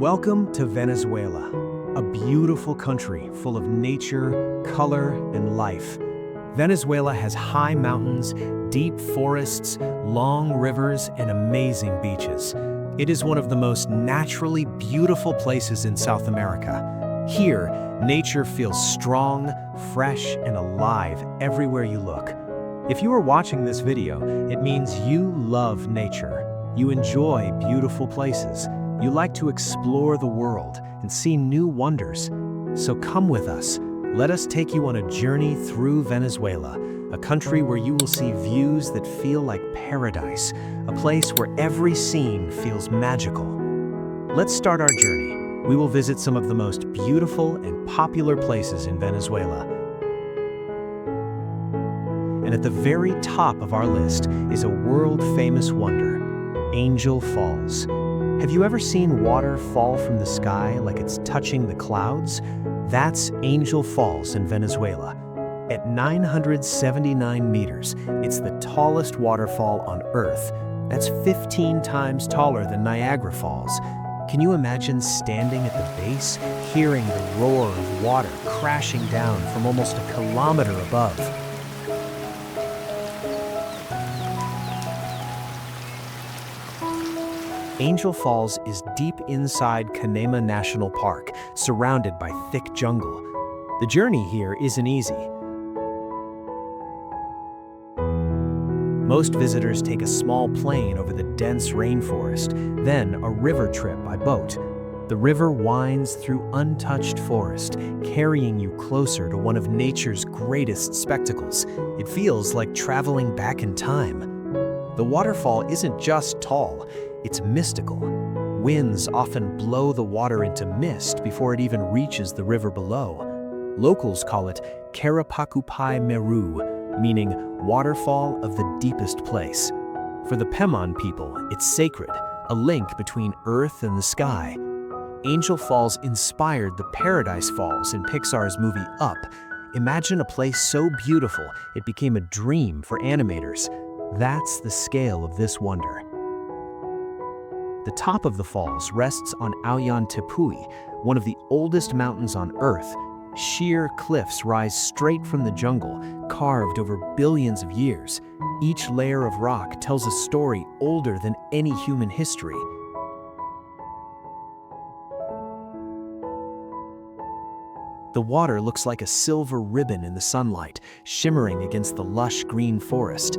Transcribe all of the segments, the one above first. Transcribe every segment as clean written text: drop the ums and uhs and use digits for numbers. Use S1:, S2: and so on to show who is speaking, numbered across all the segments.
S1: Welcome to Venezuela, a beautiful country full of nature, color, and life. Venezuela has high mountains, deep forests, long rivers, and amazing beaches. It is one of the most naturally beautiful places in South America. Here, nature feels strong, fresh, and alive everywhere you look. If you are watching this video, it means you love nature. You enjoy beautiful places. You like to explore the world and see new wonders. So come with us. Let us take you on a journey through Venezuela, a country where you will see views that feel like paradise, a place where every scene feels magical. Let's start our journey. We will visit some of the most beautiful and popular places in Venezuela. And at the very top of our list is a world-famous wonder, Angel Falls. Have you ever seen water fall from the sky like it's touching the clouds? That's Angel Falls in Venezuela. At 979 meters, it's the tallest waterfall on Earth. That's 15 times taller than Niagara Falls. Can you imagine standing at the base, hearing the roar of water crashing down from almost a kilometer above? Angel Falls is deep inside Canema National Park, surrounded by thick jungle. The journey here isn't easy. Most visitors take a small plane over the dense rainforest, then a river trip by boat. The river winds through untouched forest, carrying you closer to one of nature's greatest spectacles. It feels like traveling back in time. The waterfall isn't just tall, it's mystical. Winds often blow the water into mist before it even reaches the river below. Locals call it Carapacupai Meru, meaning waterfall of the deepest place. For the Pemon people, it's sacred, a link between earth and the sky. Angel Falls inspired the Paradise Falls in Pixar's movie Up. Imagine a place so beautiful it became a dream for animators. That's the scale of this wonder. The top of the falls rests on Tepuy, one of the oldest mountains on Earth. Sheer cliffs rise straight from the jungle, carved over billions of years. Each layer of rock tells a story older than any human history. The water looks like a silver ribbon in the sunlight, shimmering against the lush green forest.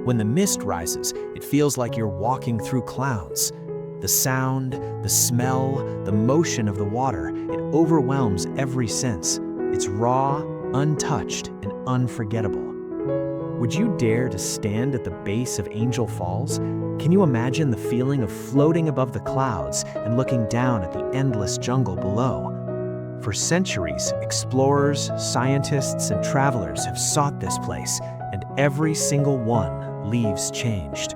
S1: When the mist rises, it feels like you're walking through clouds. The sound, the smell, the motion of the water, it overwhelms every sense. It's raw, untouched, and unforgettable. Would you dare to stand at the base of Angel Falls? Can you imagine the feeling of floating above the clouds and looking down at the endless jungle below? For centuries, explorers, scientists, and travelers have sought this place, and every single one leaves changed.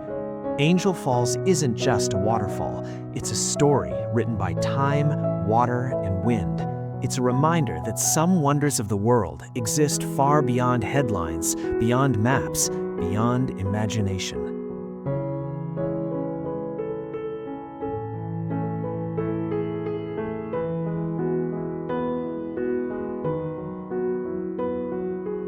S1: Angel Falls isn't just a waterfall, it's a story written by time, water, and wind. It's a reminder that some wonders of the world exist far beyond headlines, beyond maps, beyond imagination.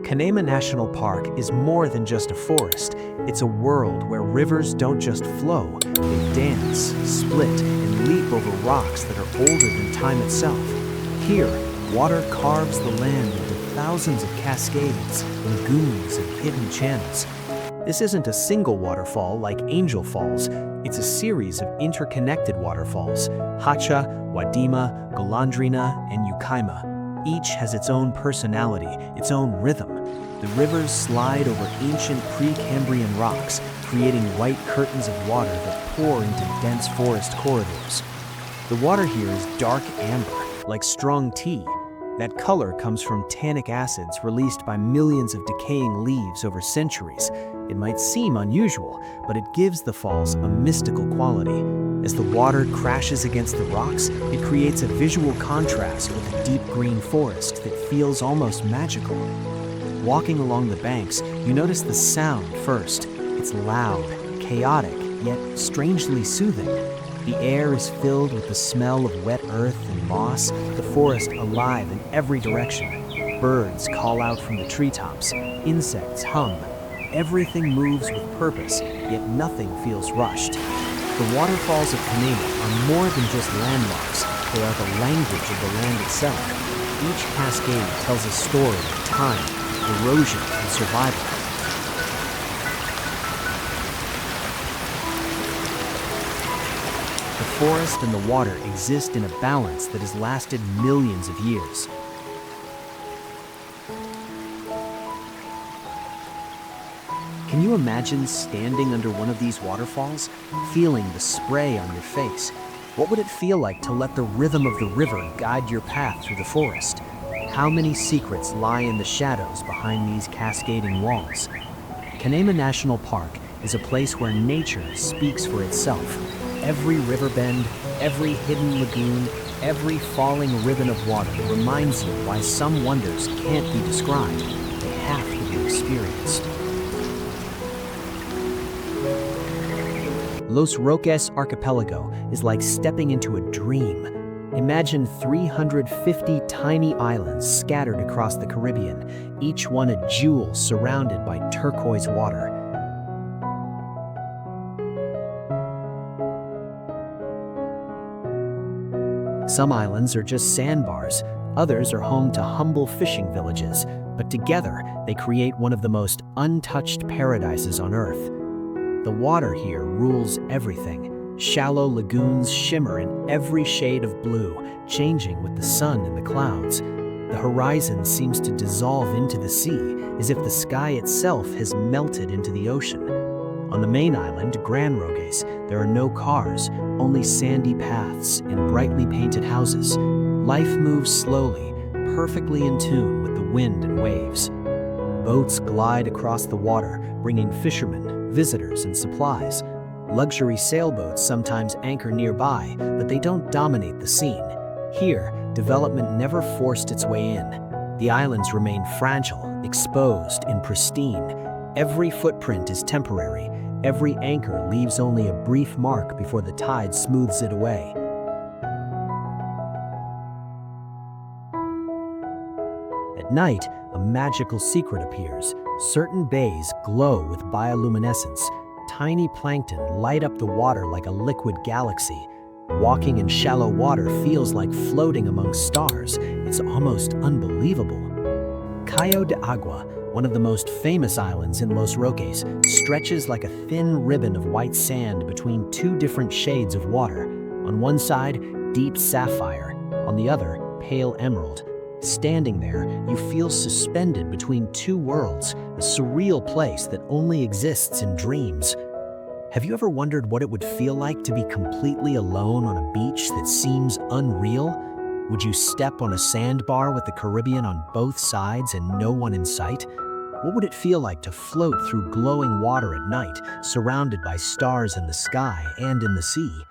S1: Canema National Park is more than just a forest. It's a world where rivers don't just flow, they dance, split, and leap over rocks that are older than time itself. Here, water carves the land into thousands of cascades, lagoons, and hidden channels. This isn't a single waterfall like Angel Falls, it's a series of interconnected waterfalls, Hacha, Wadima, Golandrina, and Yukaima. Each has its own personality, its own rhythm. The rivers slide over ancient Precambrian rocks, creating white curtains of water that pour into dense forest corridors. The water here is dark amber, like strong tea. That color comes from tannic acids released by millions of decaying leaves over centuries. It might seem unusual, but it gives the falls a mystical quality. As the water crashes against the rocks, it creates a visual contrast with a deep green forest that feels almost magical. Walking along the banks, you notice the sound first. It's loud, chaotic, yet strangely soothing. The air is filled with the smell of wet earth and moss, the forest alive in every direction. Birds call out from the treetops, insects hum. Everything moves with purpose, yet nothing feels rushed. The waterfalls of Canema are more than just landmarks, they are the language of the land itself. Each cascade tells a story of time, erosion, and survival. The forest and the water exist in a balance that has lasted millions of years. Can you imagine standing under one of these waterfalls, feeling the spray on your face? What would it feel like to let the rhythm of the river guide your path through the forest? How many secrets lie in the shadows behind these cascading walls? Canema National Park is a place where nature speaks for itself. Every river bend, every hidden lagoon, every falling ribbon of water reminds you why some wonders can't be described. They have to be experienced. Los Roques Archipelago is like stepping into a dream. Imagine 350 tiny islands scattered across the Caribbean, each one a jewel surrounded by turquoise water. Some islands are just sandbars, others are home to humble fishing villages, but together they create one of the most untouched paradises on Earth. The water here rules everything. Shallow lagoons shimmer in every shade of blue, changing with the sun and the clouds. The horizon seems to dissolve into the sea, as if the sky itself has melted into the ocean. On the main island, Gran Roques, there are no cars, only sandy paths and brightly painted houses. Life moves slowly, perfectly in tune with the wind and waves. Boats glide across the water, bringing fishermen, visitors, and supplies. Luxury sailboats sometimes anchor nearby, but they don't dominate the scene. Here, development never forced its way in. The islands remain fragile, exposed, and pristine. Every footprint is temporary. Every anchor leaves only a brief mark before the tide smooths it away. At night, a magical secret appears. Certain bays glow with bioluminescence. Tiny plankton light up the water like a liquid galaxy. Walking in shallow water feels like floating among stars. It's almost unbelievable. Cayo de Agua, one of the most famous islands in Los Roques, stretches like a thin ribbon of white sand between two different shades of water. On one side, deep sapphire, on the other, pale emerald. Standing there, you feel suspended between two worlds, a surreal place that only exists in dreams. Have you ever wondered what it would feel like to be completely alone on a beach that seems unreal? Would you step on a sandbar with the Caribbean on both sides and no one in sight? What would it feel like to float through glowing water at night, surrounded by stars in the sky and in the sea?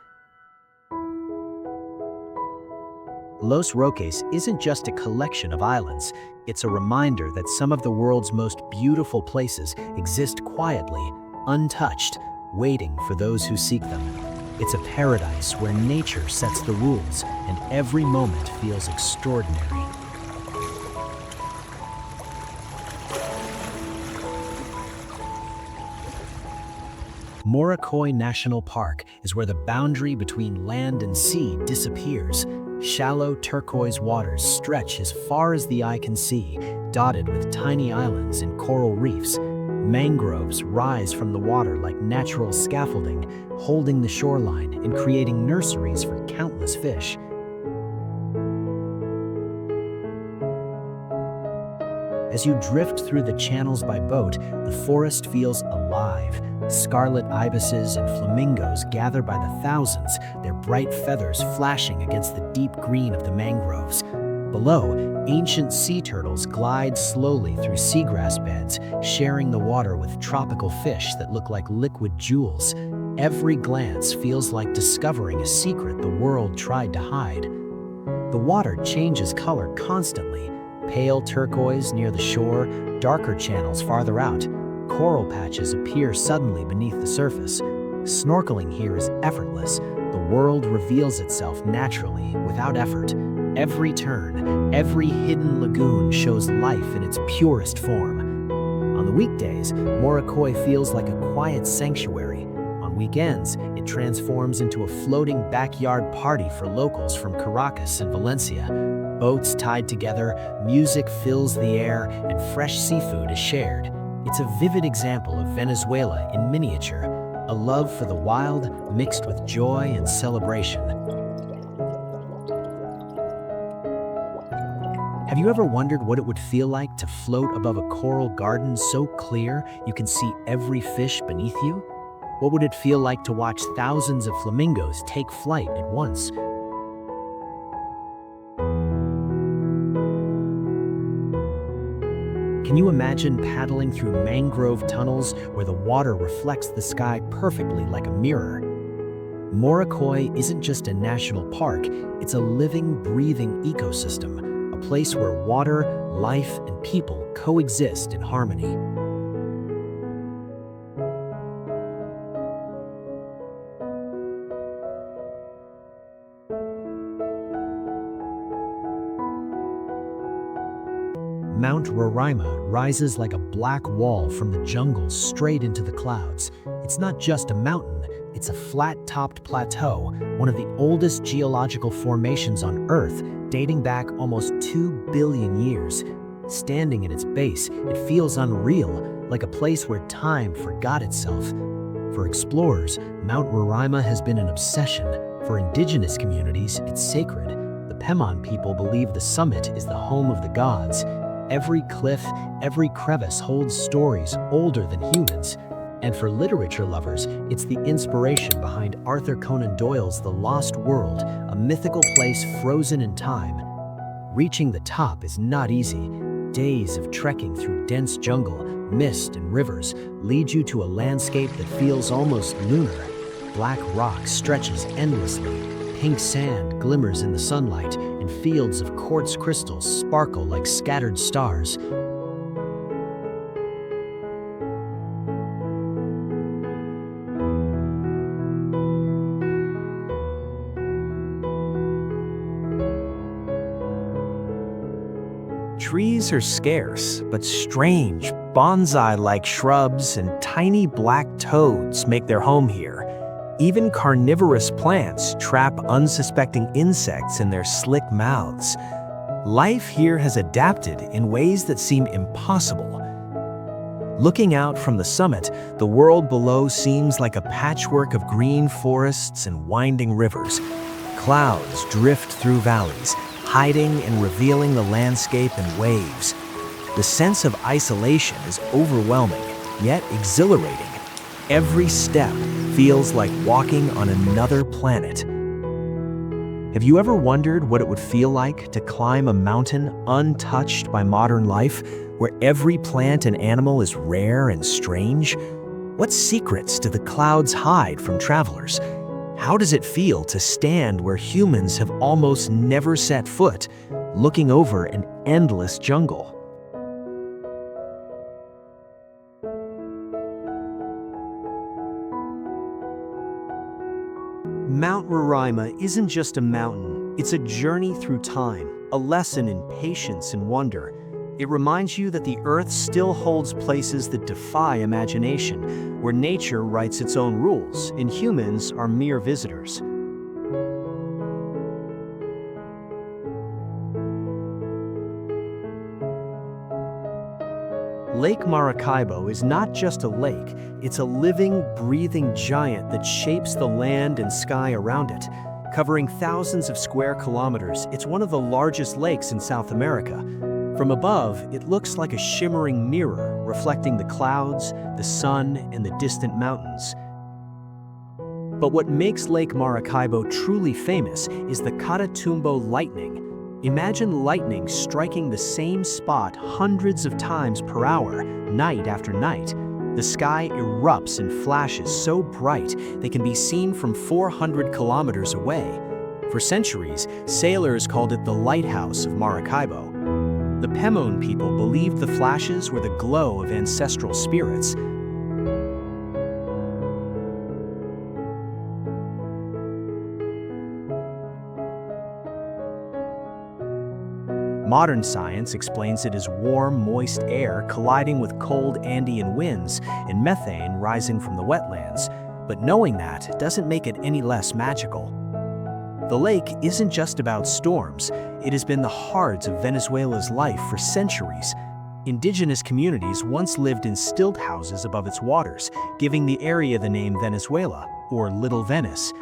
S1: Los Roques isn't just a collection of islands. It's a reminder that some of the world's most beautiful places exist quietly, untouched, waiting for those who seek them. It's a paradise where nature sets the rules and every moment feels extraordinary. Morrocoy National Park is where the boundary between land and sea disappears. Shallow turquoise waters stretch as far as the eye can see, dotted with tiny islands and coral reefs. Mangroves rise from the water like natural scaffolding, holding the shoreline and creating nurseries for countless fish. As you drift through the channels by boat, the forest feels alive. Scarlet ibises and flamingos gather by the thousands, their bright feathers flashing against the deep green of the mangroves. Below, ancient sea turtles glide slowly through seagrass beds, sharing the water with tropical fish that look like liquid jewels. Every glance feels like discovering a secret the world tried to hide. The water changes color constantly. Pale turquoise near the shore, darker channels farther out. Coral patches appear suddenly beneath the surface. Snorkeling here is effortless. The the world reveals itself naturally, without effort. Every turn, every hidden lagoon shows life in its purest form. On the weekdays, Morocco feels like a quiet sanctuary. On weekends, it transforms into a floating backyard party for locals from Caracas and Valencia. Boats tied together, music fills the air, and fresh seafood is shared. It's a vivid example of Venezuela in miniature, a love for the wild mixed with joy and celebration. Have you ever wondered what it would feel like to float above a coral garden so clear you can see every fish beneath you? What would it feel like to watch thousands of flamingos take flight at once? Can you imagine paddling through mangrove tunnels where the water reflects the sky perfectly like a mirror? Morocco isn't just a national park, it's a living, breathing ecosystem, a place where water, life, and people coexist in harmony. Mount Roraima rises like a black wall from the jungle straight into the clouds. It's not just a mountain, it's a flat-topped plateau, one of the oldest geological formations on Earth, dating back almost 2 billion years. Standing at its base, it feels unreal, like a place where time forgot itself. For explorers, Mount Roraima has been an obsession. For indigenous communities, it's sacred. The Pemon people believe the summit is the home of the gods. Every cliff, every crevice holds stories older than humans. And for literature lovers, it's the inspiration behind Arthur Conan Doyle's The Lost World, a mythical place frozen in time. Reaching the top is not easy. Days of trekking through dense jungle, mist, and rivers lead you to a landscape that feels almost lunar. Black rock stretches endlessly, pink sand glimmers in the sunlight, and fields of quartz crystals sparkle like scattered stars. Trees are scarce, but strange, bonsai-like shrubs and tiny black toads make their home here. Even carnivorous plants trap unsuspecting insects in their slick mouths. Life here has adapted in ways that seem impossible. Looking out from the summit, the world below seems like a patchwork of green forests and winding rivers. Clouds drift through valleys, hiding and revealing the landscape in waves. The sense of isolation is overwhelming, yet exhilarating. Every step feels like walking on another planet. Have you ever wondered what it would feel like to climb a mountain untouched by modern life, where every plant and animal is rare and strange? What secrets do the clouds hide from travelers? How does it feel to stand where humans have almost never set foot, looking over an endless jungle? Mount Roraima isn't just a mountain, it's a journey through time, a lesson in patience and wonder. It reminds you that the Earth still holds places that defy imagination, where nature writes its own rules, and humans are mere visitors. Lake Maracaibo is not just a lake, it's a living, breathing giant that shapes the land and sky around it. Covering thousands of square kilometers, it's one of the largest lakes in South America. From above, it looks like a shimmering mirror, reflecting the clouds, the sun, and the distant mountains. But what makes Lake Maracaibo truly famous is the Catatumbo lightning. Imagine lightning striking the same spot hundreds of times per hour, night after night. The sky erupts in flashes so bright they can be seen from 400 kilometers away. For centuries, sailors called it the lighthouse of Maracaibo. The Pemon people believed the flashes were the glow of ancestral spirits. Modern science explains it as warm, moist air colliding with cold Andean winds and methane rising from the wetlands, but knowing that doesn't make it any less magical. The lake isn't just about storms, it has been the heart of Venezuela's life for centuries. Indigenous communities once lived in stilt houses above its waters, giving the area the name Venezuela, or Little Venice.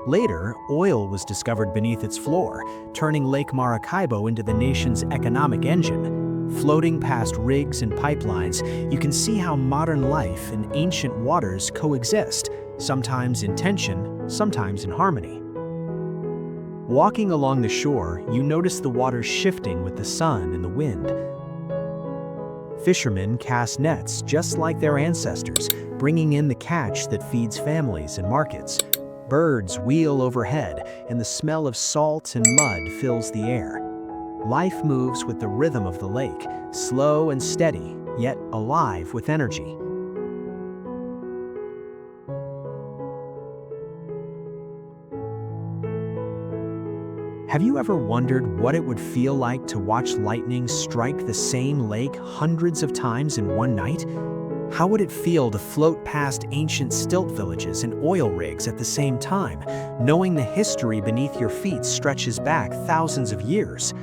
S1: Later, oil was discovered beneath its floor, turning Lake Maracaibo into the nation's economic engine. Floating past rigs and pipelines, you can see how modern life and ancient waters coexist, sometimes in tension, sometimes in harmony. Walking along the shore, you notice the water shifting with the sun and the wind. Fishermen cast nets just like their ancestors, bringing in the catch that feeds families and markets. Birds wheel overhead, and the smell of salt and mud fills the air. Life moves with the rhythm of the lake, slow and steady, yet alive with energy. Have you ever wondered what it would feel like to watch lightning strike the same lake hundreds of times in one night? How would it feel to float past ancient stilt villages and oil rigs at the same time, knowing the history beneath your feet stretches back thousands of years?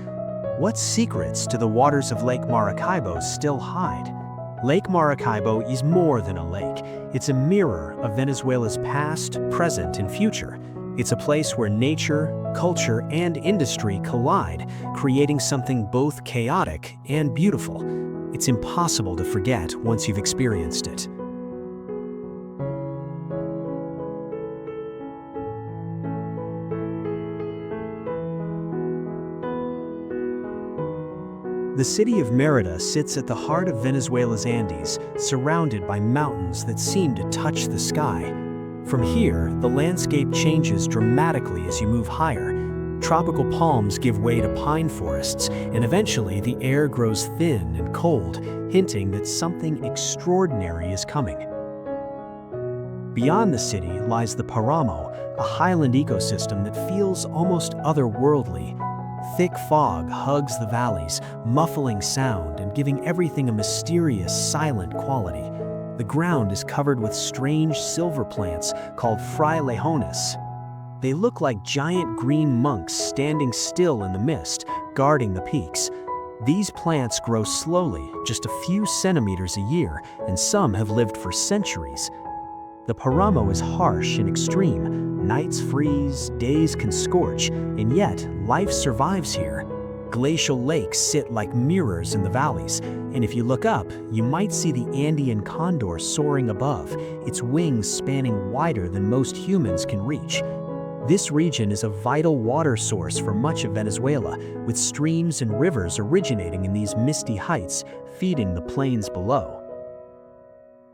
S1: What secrets do the waters of Lake Maracaibo still hide? Lake Maracaibo is more than a lake. It's a mirror of Venezuela's past, present, and future. It's a place where nature, culture, and industry collide, creating something both chaotic and beautiful. It's impossible to forget once you've experienced it. The city of Mérida sits at the heart of Venezuela's Andes, surrounded by mountains that seem to touch the sky. From here, the landscape changes dramatically as you move higher. Tropical palms give way to pine forests, and eventually the air grows thin and cold, hinting that something extraordinary is coming. Beyond the city lies the Paramo, a highland ecosystem that feels almost otherworldly. Thick fog hugs the valleys, muffling sound and giving everything a mysterious, silent quality. The ground is covered with strange silver plants called frailejones. They look like giant green monks standing still in the mist, guarding the peaks. These plants grow slowly, just a few centimeters a year, and some have lived for centuries. The Paramo is harsh and extreme. Nights freeze, days can scorch, and yet life survives here. Glacial lakes sit like mirrors in the valleys, and if you look up, you might see the Andean condor soaring above, its wings spanning wider than most humans can reach. This region is a vital water source for much of Venezuela, with streams and rivers originating in these misty heights, feeding the plains below.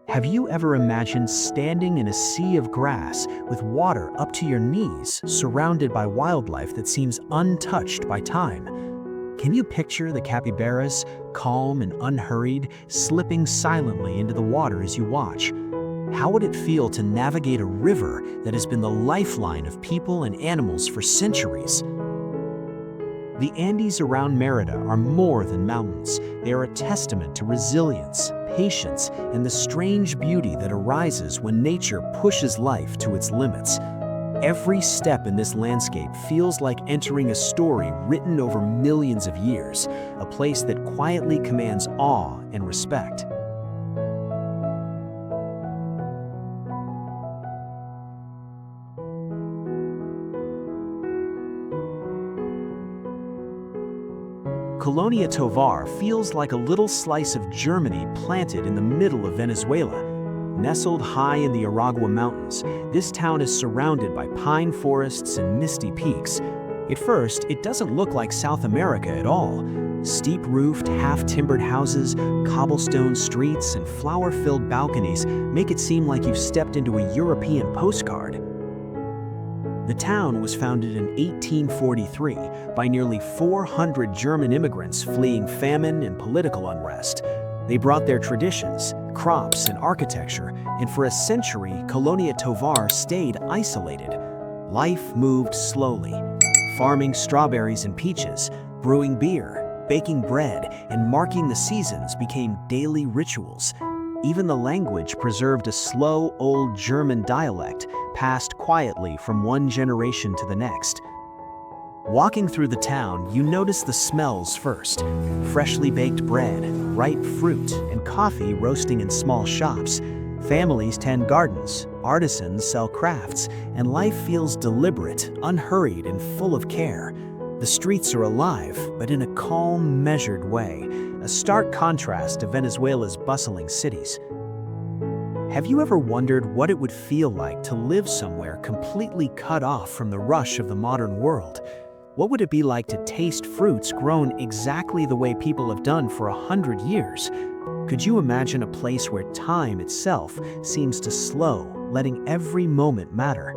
S1: Have you ever imagined standing in a sea of grass with water up to your knees, surrounded by wildlife that seems untouched by time? Can you picture the capybaras, calm and unhurried, slipping silently into the water as you watch? How would it feel to navigate a river that has been the lifeline of people and animals for centuries? The Andes around Mérida are more than mountains. They are a testament to resilience, patience, and the strange beauty that arises when nature pushes life to its limits. Every step in this landscape feels like entering a story written over millions of years, a place that quietly commands awe and respect. Colonia Tovar feels like a little slice of Germany planted in the middle of Venezuela. Nestled high in the Aragua Mountains, this town is surrounded by pine forests and misty peaks. At first, it doesn't look like South America at all. Steep-roofed, half-timbered houses, cobblestone streets, and flower-filled balconies make it seem like you've stepped into a European postcard. The town was founded in 1843 by nearly 400 German immigrants fleeing famine and political unrest. They brought their traditions, crops, and architecture, and for a century, Colonia Tovar stayed isolated. Life moved slowly, farming strawberries and peaches, brewing beer, Baking bread and marking the seasons became daily rituals. Even the language preserved a slow, old German dialect passed quietly from one generation to the next. Walking through the town, you notice the smells first. Freshly baked bread, ripe fruit, and coffee roasting in small shops. Families tend gardens, artisans sell crafts, and life feels deliberate, unhurried, and full of care. The streets are alive, but in a calm, measured way, a stark contrast to Venezuela's bustling cities. Have you ever wondered what it would feel like to live somewhere completely cut off from the rush of the modern world? What would it be like to taste fruits grown exactly the way people have done for 100 years? Could you imagine a place where time itself seems to slow, letting every moment matter?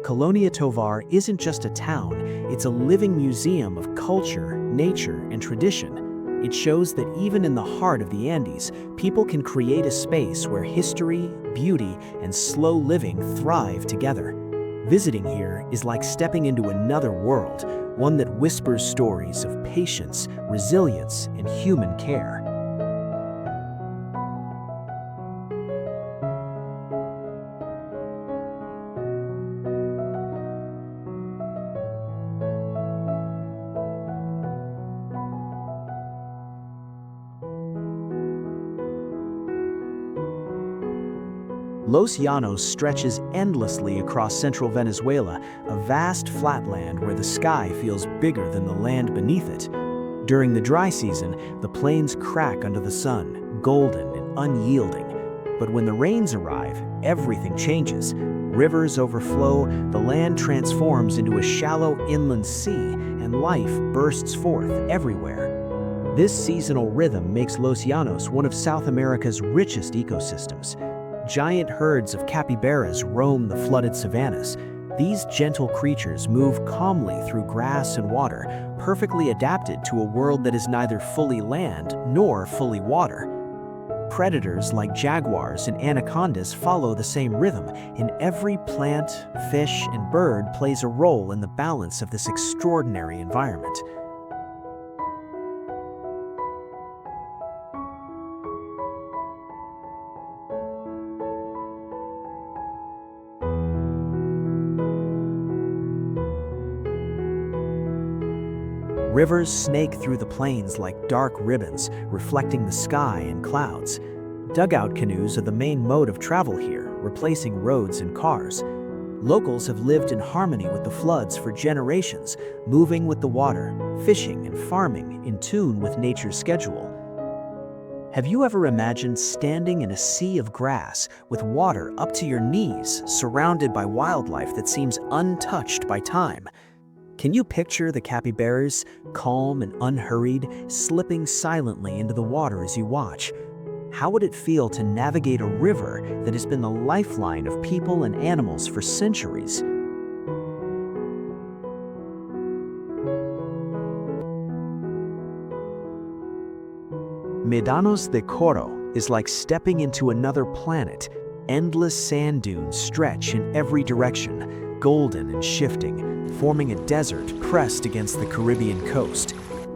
S1: Colonia Tovar isn't just a town, it's a living museum of culture, nature, and tradition. It shows that even in the heart of the Andes, people can create a space where history, beauty, and slow living thrive together. Visiting here is like stepping into another world, one that whispers stories of patience, resilience, and human care. Los Llanos stretches endlessly across central Venezuela, a vast flatland where the sky feels bigger than the land beneath it. During the dry season, the plains crack under the sun, golden and unyielding. But when the rains arrive, everything changes. Rivers overflow, the land transforms into a shallow inland sea, and life bursts forth everywhere. This seasonal rhythm makes Los Llanos one of South America's richest ecosystems. Giant herds of capybaras roam the flooded savannas. These gentle creatures move calmly through grass and water, perfectly adapted to a world that is neither fully land nor fully water. Predators like jaguars and anacondas follow the same rhythm, and every plant, fish, and bird plays a role in the balance of this extraordinary environment. Rivers snake through the plains like dark ribbons, reflecting the sky and clouds. Dugout canoes are the main mode of travel here, replacing roads and cars. Locals have lived in harmony with the floods for generations, moving with the water, fishing and farming in tune with nature's schedule. Have you ever imagined standing in a sea of grass with water up to your knees, surrounded by wildlife that seems untouched by time? Can you picture the capybaras, calm and unhurried, slipping silently into the water as you watch? How would it feel to navigate a river that has been the lifeline of people and animals for centuries? Médanos de Coro is like stepping into another planet. Endless sand dunes stretch in every direction, golden and shifting, forming a desert pressed against the Caribbean coast.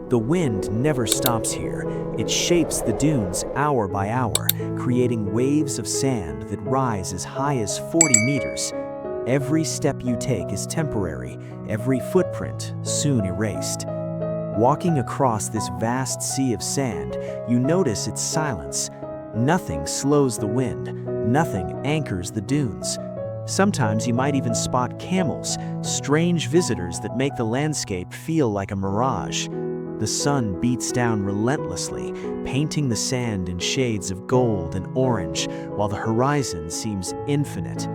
S1: The wind never stops here. It shapes the dunes hour by hour, creating waves of sand that rise as high as 40 meters. Every step you take is temporary, every footprint soon erased. Walking across this vast sea of sand, you notice its silence. Nothing slows the wind, nothing anchors the dunes. Sometimes you might even spot camels, strange visitors that make the landscape feel like a mirage. The sun beats down relentlessly, painting the sand in shades of gold and orange, while the horizon seems infinite.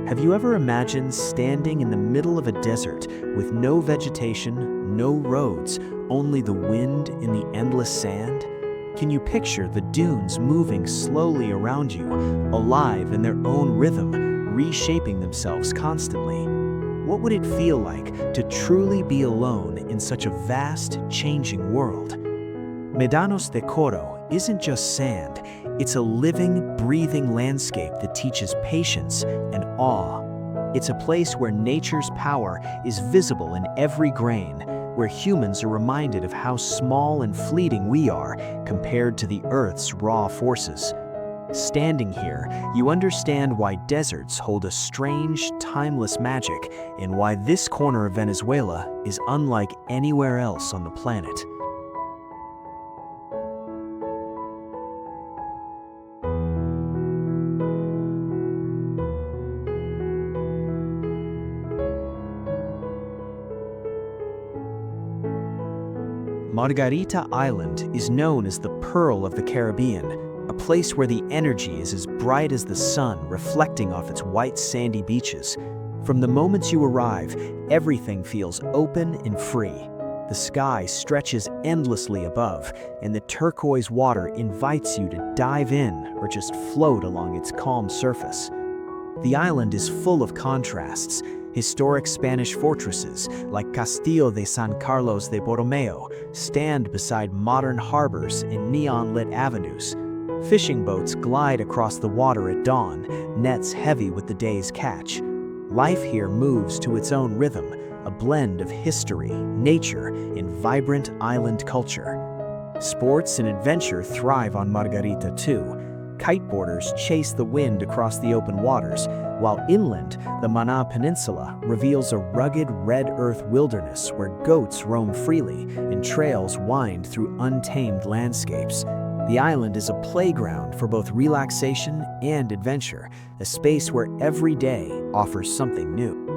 S1: Have you ever imagined standing in the middle of a desert with no vegetation, no roads, only the wind in the endless sand? Can you picture the dunes moving slowly around you, alive in their own rhythm, reshaping themselves constantly? What would it feel like to truly be alone in such a vast, changing world? Médanos de Coro isn't just sand, it's a living, breathing landscape that teaches patience and awe. It's a place where nature's power is visible in every grain, where humans are reminded of how small and fleeting we are compared to the Earth's raw forces. Standing here, you understand why deserts hold a strange, timeless magic and why this corner of Venezuela is unlike anywhere else on the planet. Margarita Island is known as the Pearl of the Caribbean, a place where the energy is as bright as the sun reflecting off its white sandy beaches. From the moments you arrive, everything feels open and free. The sky stretches endlessly above, and the turquoise water invites you to dive in or just float along its calm surface. The island is full of contrasts. Historic Spanish fortresses like Castillo de San Carlos de Borromeo stand beside modern harbors and neon-lit avenues. Fishing boats glide across the water at dawn, nets heavy with the day's catch. Life here moves to its own rhythm, a blend of history, nature, and vibrant island culture. Sports and adventure thrive on Margarita too. Kiteboarders chase the wind across the open waters, while inland, the Mana Peninsula reveals a rugged red earth wilderness where goats roam freely and trails wind through untamed landscapes. The island is a playground for both relaxation and adventure, a space where every day offers something new.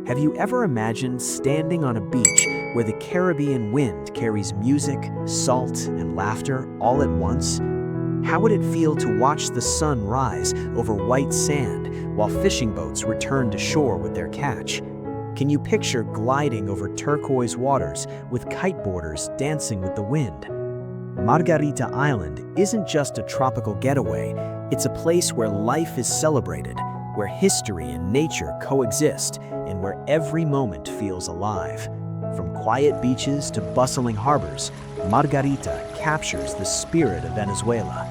S1: Have you ever imagined standing on a beach where the Caribbean wind carries music, salt, and laughter all at once? How would it feel to watch the sun rise over white sand while fishing boats return to shore with their catch? Can you picture gliding over turquoise waters with kiteboarders dancing with the wind? Margarita Island isn't just a tropical getaway, it's a place where life is celebrated, where history and nature coexist, and where every moment feels alive. From quiet beaches to bustling harbors, Margarita captures the spirit of Venezuela.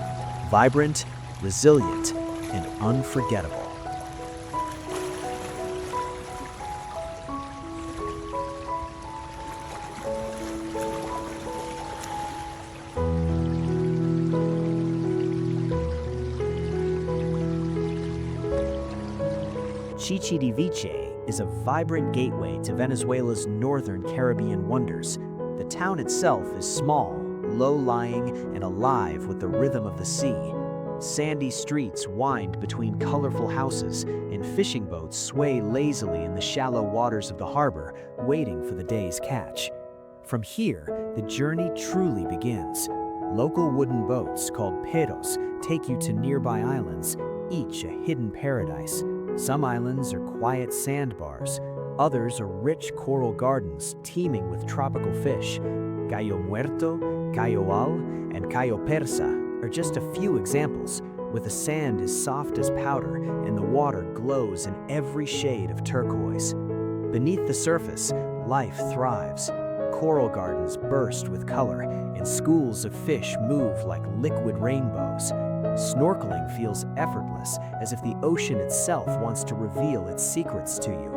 S1: Vibrant, resilient, and unforgettable. Chichi di Viche is a vibrant gateway to Venezuela's northern Caribbean wonders. The town itself is small, low-lying, and alive with the rhythm of the sea. Sandy streets wind between colorful houses, and fishing boats sway lazily in the shallow waters of the harbor, waiting for the day's catch. From here, the journey truly begins. Local wooden boats called peros take you to nearby islands, each a hidden paradise. Some islands are quiet sandbars, others are rich coral gardens teeming with tropical fish. Cayo Muerto, Cayo Al, and Cayo Persa are just a few examples, where the sand is soft as powder and the water glows in every shade of turquoise. Beneath the surface, life thrives. Coral gardens burst with color, and schools of fish move like liquid rainbows. Snorkeling feels effortless, as if the ocean itself wants to reveal its secrets to you.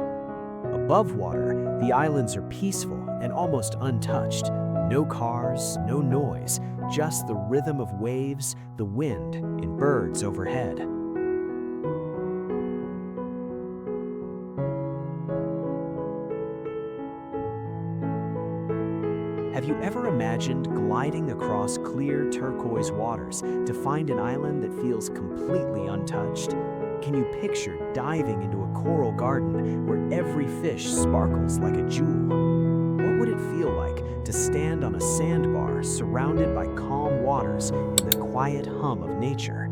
S1: Above water, the islands are peaceful and almost untouched. No cars, no noise, just the rhythm of waves, the wind, and birds overhead. Have you ever imagined gliding across clear turquoise waters to find an island that feels completely untouched? Can you picture diving into a coral garden where every fish sparkles like a jewel? What would it feel like to stand on a sandbar surrounded by calm waters in the quiet hum of nature?